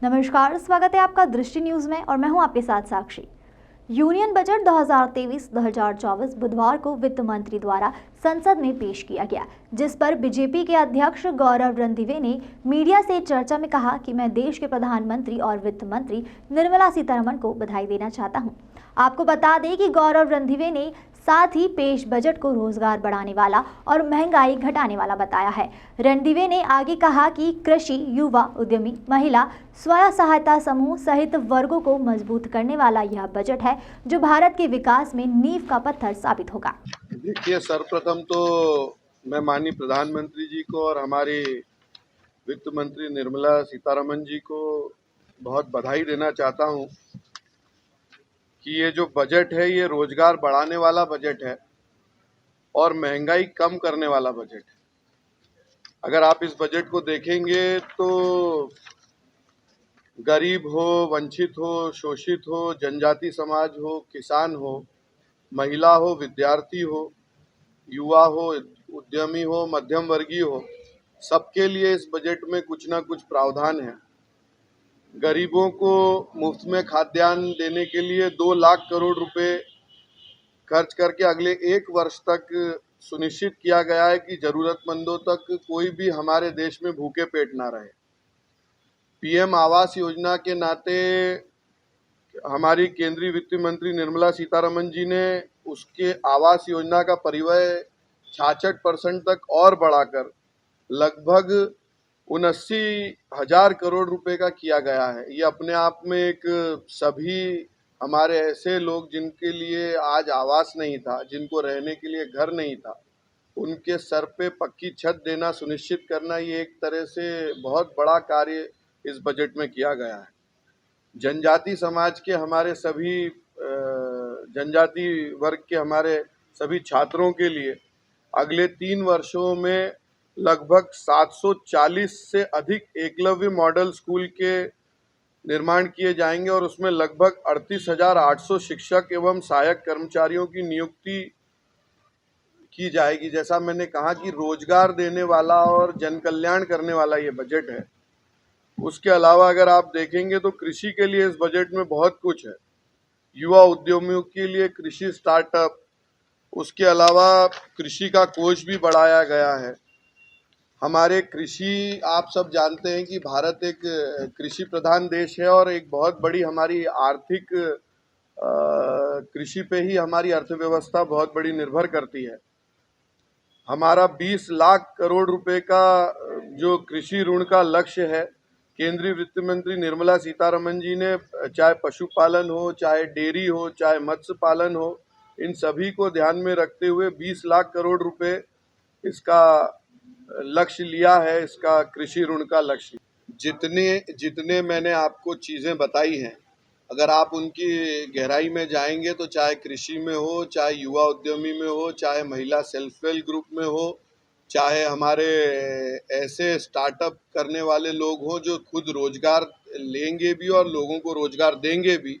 नमस्कार, स्वागत है आपका दृष्टि न्यूज में और मैं हूं आपके साथ साक्षी। यूनियन बजट 2023-2024 बुधवार को वित्त मंत्री द्वारा संसद में पेश किया गया, जिस पर बीजेपी के अध्यक्ष गौरव रणदिवे ने मीडिया से चर्चा में कहा कि मैं देश के प्रधानमंत्री और वित्त मंत्री निर्मला सीतारमण को बधाई देना चाहता हूं। आपको बता दें कि गौरव रणदिवे ने साथ ही पेश बजट को रोजगार बढ़ाने वाला और महंगाई घटाने वाला बताया है। रणदिवे ने आगे कहा कि कृषि, युवा, उद्यमी, महिला, स्वयं सहायता समूह सहित वर्गों को मजबूत करने वाला यह बजट है जो भारत के विकास में नींव का पत्थर साबित होगा। देखिए, सर्वप्रथम तो मैं माननीय प्रधानमंत्री जी को और हमारी वित्त मंत्री निर्मला सीतारमण जी को बहुत बधाई देना चाहता हूं कि ये जो बजट है ये रोजगार बढ़ाने वाला बजट है और महंगाई कम करने वाला बजट है। अगर आप इस बजट को देखेंगे तो गरीब हो, वंचित हो, शोषित हो, जनजाति समाज हो, किसान हो, महिला हो, विद्यार्थी हो, युवा हो, उद्यमी हो, मध्यम वर्गीय हो, सबके लिए इस बजट में कुछ ना कुछ प्रावधान है। गरीबों को मुफ्त में खाद्यान्न देने के लिए 2 लाख करोड़ रुपए खर्च करके अगले 1 वर्ष तक सुनिश्चित किया गया है कि जरूरतमंदों तक कोई भी हमारे देश में भूखे पेट ना रहे। पीएम आवास योजना के नाते हमारी केंद्रीय वित्त मंत्री निर्मला सीतारमण जी ने उसके आवास योजना का परिव्यय 66% तक और बढ़ाकर लगभग 79,000 करोड़ रुपए का किया गया है। ये अपने आप में एक सभी हमारे ऐसे लोग जिनके लिए आज आवास नहीं था, जिनको रहने के लिए घर नहीं था, उनके सर पे पक्की छत देना सुनिश्चित करना, ये एक तरह से बहुत बड़ा कार्य इस बजट में किया गया है। जनजाति समाज के हमारे सभी जनजाति वर्ग के हमारे सभी छात्रों के लिए अगले 3 वर्षों में लगभग 740 से अधिक एकलव्य मॉडल स्कूल के निर्माण किए जाएंगे और उसमें लगभग 38,800 शिक्षक एवं सहायक कर्मचारियों की नियुक्ति की जाएगी। जैसा मैंने कहा कि रोजगार देने वाला और जन कल्याण करने वाला ये बजट है। उसके अलावा अगर आप देखेंगे तो कृषि के लिए इस बजट में बहुत कुछ है। युवा उद्यमियों के लिए कृषि स्टार्टअप, उसके अलावा कृषि का कोष भी बढ़ाया गया है। हमारे कृषि, आप सब जानते हैं कि भारत एक कृषि प्रधान देश है और एक बहुत बड़ी हमारी आर्थिक कृषि पे ही हमारी अर्थव्यवस्था बहुत बड़ी निर्भर करती है। हमारा 20 लाख करोड़ रुपए का जो कृषि ऋण का लक्ष्य है, केंद्रीय वित्त मंत्री निर्मला सीतारमण जी ने चाहे पशुपालन हो, चाहे डेयरी हो, चाहे मत्स्य पालन हो, इन सभी को ध्यान में रखते हुए 20 लाख करोड़ रुपए इसका लक्ष्य लिया है, इसका कृषि ऋण का लक्ष्य। जितने मैंने आपको चीज़ें बताई हैं, अगर आप उनकी गहराई में जाएंगे तो चाहे कृषि में हो, चाहे युवा उद्यमी में हो, चाहे महिला सेल्फ हेल्प ग्रुप में हो, चाहे हमारे ऐसे स्टार्टअप करने वाले लोग हों जो खुद रोजगार लेंगे भी और लोगों को रोजगार देंगे भी,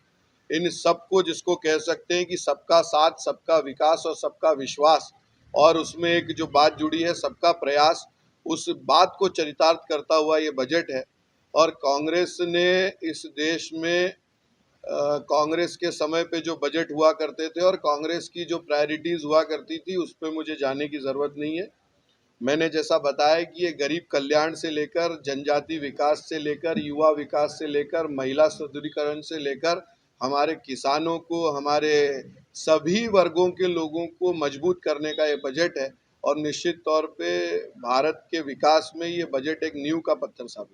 इन सबको जिसको कह सकते हैं कि सबका साथ, सबका विकास और सबका विश्वास, और उसमें एक जो बात जुड़ी है सबका प्रयास, उस बात को चरितार्थ करता हुआ ये बजट है। और कांग्रेस ने इस देश में कांग्रेस के समय पे जो बजट हुआ करते थे और कांग्रेस की जो प्रायोरिटीज़ हुआ करती थी, उस पे मुझे जाने की ज़रूरत नहीं है। मैंने जैसा बताया कि ये गरीब कल्याण से लेकर, जनजाति विकास से लेकर, युवा विकास से लेकर, महिला सुदृढ़ीकरण से लेकर, हमारे किसानों को, हमारे सभी वर्गों के लोगों को मजबूत करने का ये बजट है और निश्चित तौर पे भारत के विकास में ये बजट एक नींव का पत्थर साबित